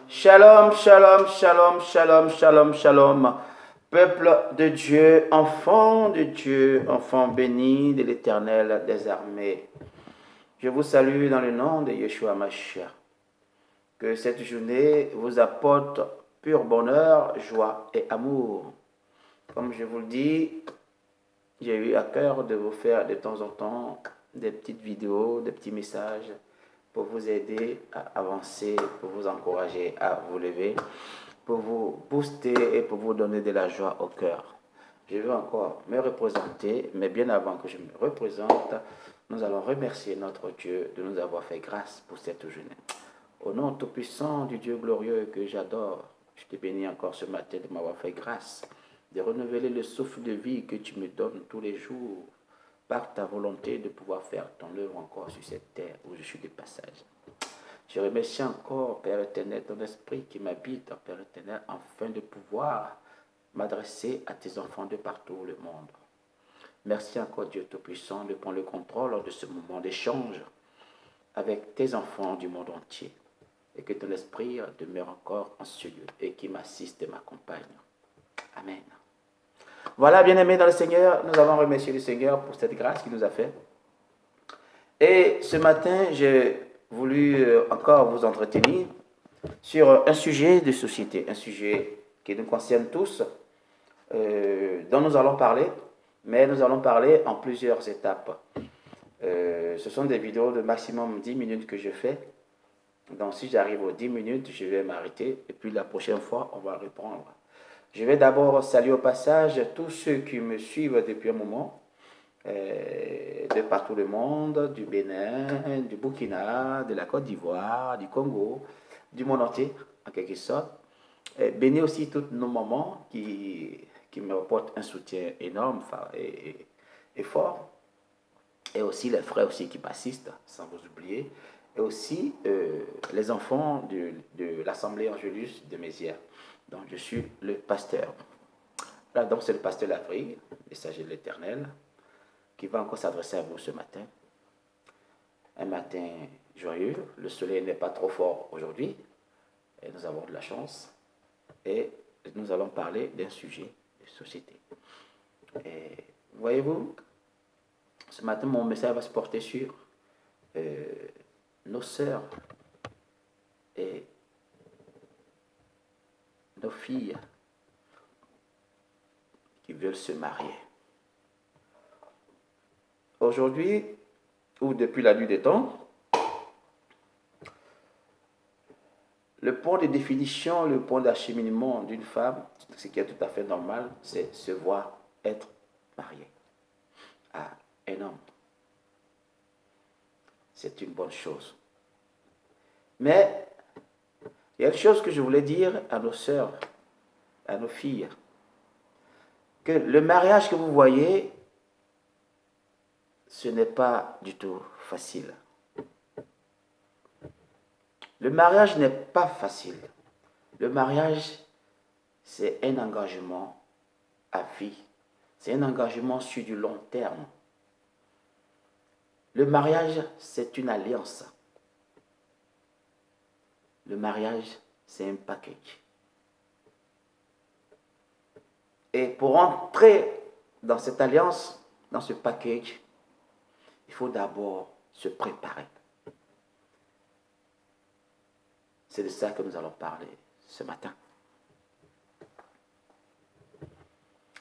Shalom, shalom, shalom, shalom, shalom, shalom. Peuple de Dieu, enfant béni de l'Éternel des armées. Je vous salue dans le nom de Yeshua Mashiach. Que cette journée vous apporte pur bonheur, joie et amour. Comme je vous le dis, j'ai eu à cœur de vous faire de temps en temps des petites vidéos, des petits messages pour vous aider à avancer, pour vous encourager à vous lever, pour vous booster et pour vous donner de la joie au cœur. Je veux encore me représenter, mais bien avant que je me représente, nous allons remercier notre Dieu de nous avoir fait grâce pour cette journée. Au nom tout-puissant du Dieu glorieux que j'adore, je te bénis encore ce matin de m'avoir fait grâce, de renouveler le souffle de vie que tu me donnes tous les jours, par ta volonté de pouvoir faire ton œuvre encore sur cette terre où je suis de passage. Je remercie encore, Père éternel, ton esprit qui m'habite, Père éternel, afin de pouvoir m'adresser à tes enfants de partout le monde. Merci encore, Dieu Tout-Puissant, de prendre le contrôle de ce moment d'échange avec tes enfants du monde entier. Et que ton esprit demeure encore en ce lieu et qui m'assiste et m'accompagne. Amen. Voilà, bien-aimés dans le Seigneur, nous avons remercié le Seigneur pour cette grâce qu'il nous a faite. Et ce matin, j'ai voulu encore vous entretenir sur un sujet de société, un sujet qui nous concerne tous, dont nous allons parler, mais nous allons parler en plusieurs étapes. Ce sont des vidéos de maximum 10 minutes que je fais. Donc si j'arrive aux 10 minutes, je vais m'arrêter et puis la prochaine fois, on va reprendre. Je vais d'abord saluer au passage tous ceux qui me suivent depuis un moment, de partout le monde, du Bénin, du Burkina, de la Côte d'Ivoire, du Congo, du monde entier, en quelque sorte. Bénis aussi toutes nos mamans qui me apportent un soutien énorme et fort. Et aussi les frères aussi qui m'assistent, sans vous oublier. Et aussi les enfants de l'Assemblée Angélus de Mézières. Donc je suis le pasteur. Là, donc c'est le pasteur Lavry, messager de l'Éternel, qui va encore s'adresser à vous ce matin. Un matin joyeux, le soleil n'est pas trop fort aujourd'hui, et nous avons de la chance. Et nous allons parler d'un sujet de société. Et voyez-vous, ce matin, mon message va se porter sur nos sœurs et nos filles qui veulent se marier. Aujourd'hui, ou depuis la nuit des temps, le point de définition, le point d'acheminement d'une femme, ce qui est tout à fait normal, c'est se voir être mariée à un homme. C'est une bonne chose. Mais il y a une chose que je voulais dire à nos sœurs, à nos filles, que le mariage que vous voyez, ce n'est pas du tout facile. Le mariage n'est pas facile. Le mariage, c'est un engagement à vie. C'est un engagement sur du long terme. Le mariage, c'est une alliance. Le mariage, c'est un package. Et pour entrer dans cette alliance, dans ce package, il faut d'abord se préparer. C'est de ça que nous allons parler ce matin.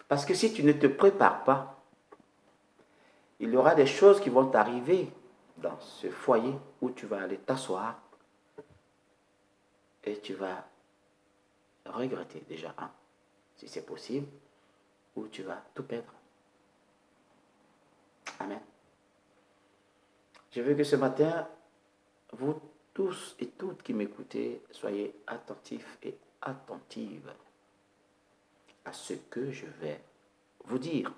Parce que si tu ne te prépares pas, il y aura des choses qui vont t'arriver dans ce foyer où tu vas aller t'asseoir et tu vas regretter déjà, si c'est possible, ou tu vas tout perdre. Amen. Je veux que ce matin, vous tous et toutes qui m'écoutez, soyez attentifs et attentives à ce que je vais vous dire.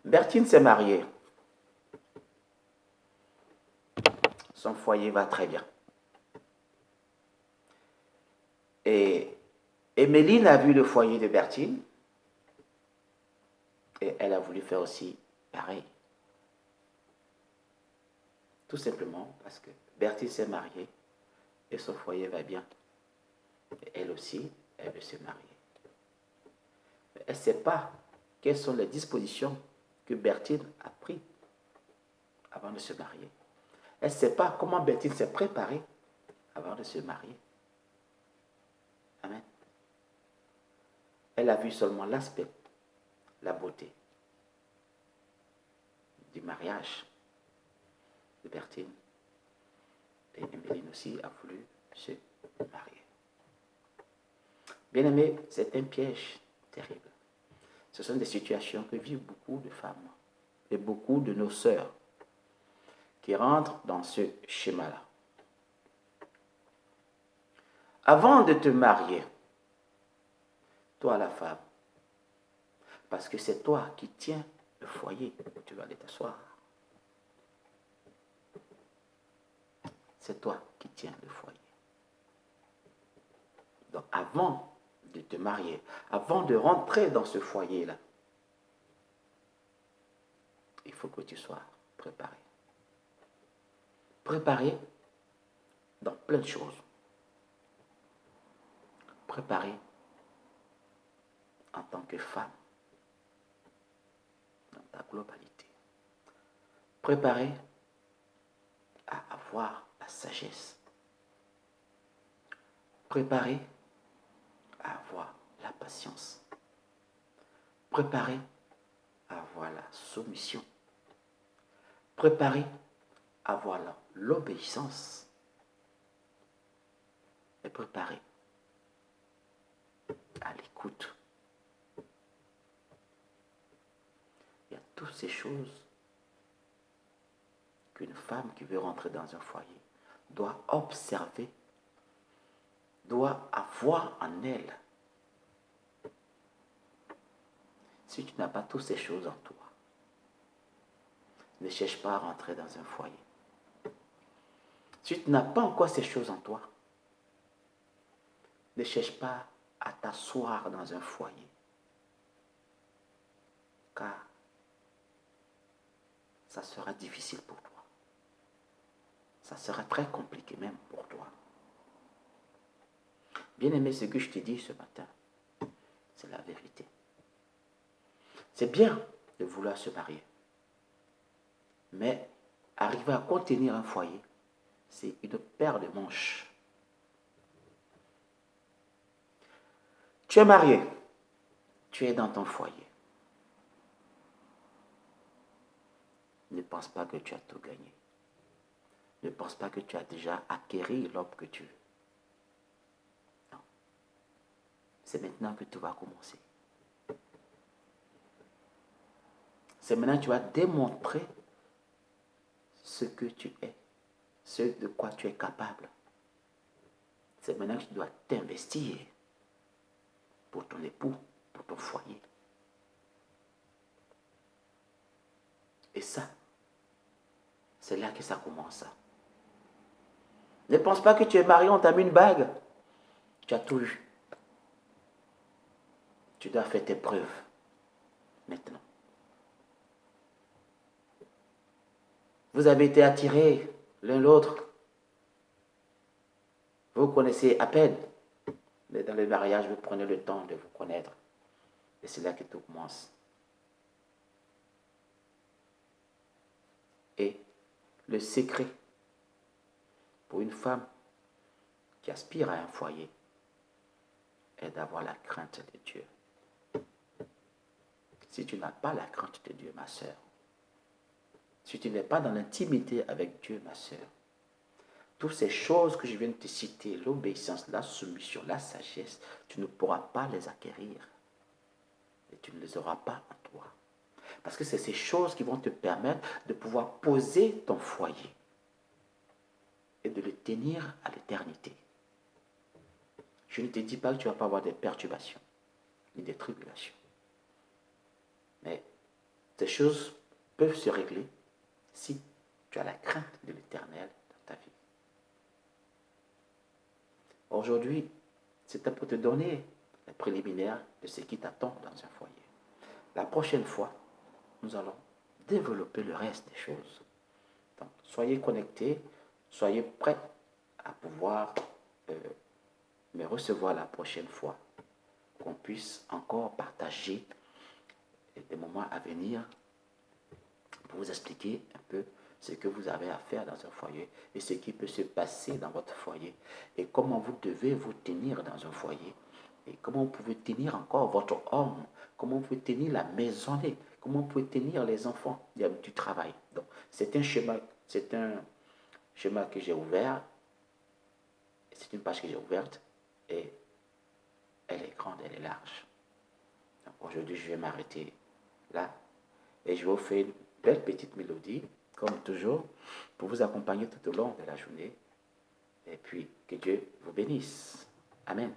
Bertine s'est mariée. Son foyer va très bien. Et Emeline a vu le foyer de Bertine et elle a voulu faire aussi pareil. Tout simplement parce que Bertine s'est mariée et son foyer va bien. Et elle aussi, elle veut se marier. Mais elle ne sait pas quelles sont les dispositions que Bertine a prises avant de se marier. Elle ne sait pas comment Bertine s'est préparée avant de se marier. Amen. Elle a vu seulement l'aspect, la beauté du mariage de Bertine. Et Emeline aussi a voulu se marier. Bien-aimé, c'est un piège terrible. Ce sont des situations que vivent beaucoup de femmes et beaucoup de nos sœurs qui rentrent dans ce schéma-là. Avant de te marier, toi la femme, parce que c'est toi qui tiens le foyer où tu vas aller t'asseoir. C'est toi qui tiens le foyer. Donc avant de te marier, avant de rentrer dans ce foyer-là, il faut que tu sois préparé. Préparé dans plein de choses. Préparé en tant que femme, dans ta globalité. Préparé à avoir la sagesse. Préparé à avoir la patience. Préparé à avoir la soumission. Préparé à avoir l'obéissance. Et préparé à l'écoute. Il y a toutes ces choses qu'une femme qui veut rentrer dans un foyer doit observer, doit avoir en elle. Si tu n'as pas toutes ces choses en toi, ne cherche pas à rentrer dans un foyer. Si tu n'as pas encore ces choses en toi, ne cherche pas à t'asseoir dans un foyer. Car ça sera difficile pour toi. Ça sera très compliqué même pour toi. Bien-aimé, ce que je te dis ce matin, c'est la vérité. C'est bien de vouloir se marier. Mais arriver à contenir un foyer, c'est une paire de manches. Tu es marié, tu es dans ton foyer. Ne pense pas que tu as tout gagné. Ne pense pas que tu as déjà acquéri l'homme que tu veux. Non. C'est maintenant que tout va commencer. C'est maintenant que tu vas démontrer ce que tu es, ce de quoi tu es capable. C'est maintenant que tu dois t'investir pour ton époux, pour ton foyer. Et ça, c'est là que ça commence. Ne pense pas que tu es marié, on t'a mis une bague. Tu as tout eu. Tu dois faire tes preuves maintenant. Vous avez été attirés l'un l'autre. Vous vous connaissez à peine. Mais dans le mariage, vous prenez le temps de vous connaître. Et c'est là que tout commence. Et le secret pour une femme qui aspire à un foyer est d'avoir la crainte de Dieu. Si tu n'as pas la crainte de Dieu, ma sœur, si tu n'es pas dans l'intimité avec Dieu, ma sœur, toutes ces choses que je viens de te citer, l'obéissance, la soumission, la sagesse, tu ne pourras pas les acquérir. Et tu ne les auras pas en toi. Parce que c'est ces choses qui vont te permettre de pouvoir poser ton foyer et de le tenir à l'éternité. Je ne te dis pas que tu ne vas pas avoir des perturbations ni des tribulations. Mais ces choses peuvent se régler si tu as la crainte de l'Éternel dans ta vie. Aujourd'hui, c'est pour te donner les préliminaires de ce qui t'attend dans un foyer. La prochaine fois, nous allons développer le reste des choses. Donc, soyez connectés, soyez prêts à pouvoir me recevoir la prochaine fois, qu'on puisse encore partager des moments à venir pour vous expliquer un peu ce que vous avez à faire dans un foyer et ce qui peut se passer dans votre foyer et comment vous devez vous tenir dans un foyer et comment vous pouvez tenir encore votre homme, comment vous pouvez tenir la maisonnée, comment vous pouvez tenir les enfants du travail. Donc, c'est un schéma que j'ai ouvert, c'est une page que j'ai ouverte et elle est grande, elle est large. Aujourd'hui, je vais m'arrêter là et je vais vous faire une belle petite mélodie, comme toujours, pour vous accompagner tout au long de la journée. Et puis, que Dieu vous bénisse. Amen.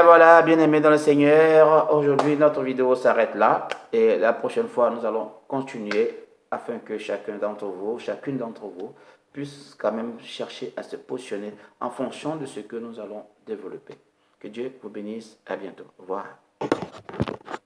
Voilà, bien-aimés dans le Seigneur, aujourd'hui notre vidéo s'arrête là et la prochaine fois nous allons continuer afin que chacune d'entre vous puisse quand même chercher à se positionner en fonction de ce que nous allons développer. Que Dieu vous bénisse, à bientôt. Au revoir.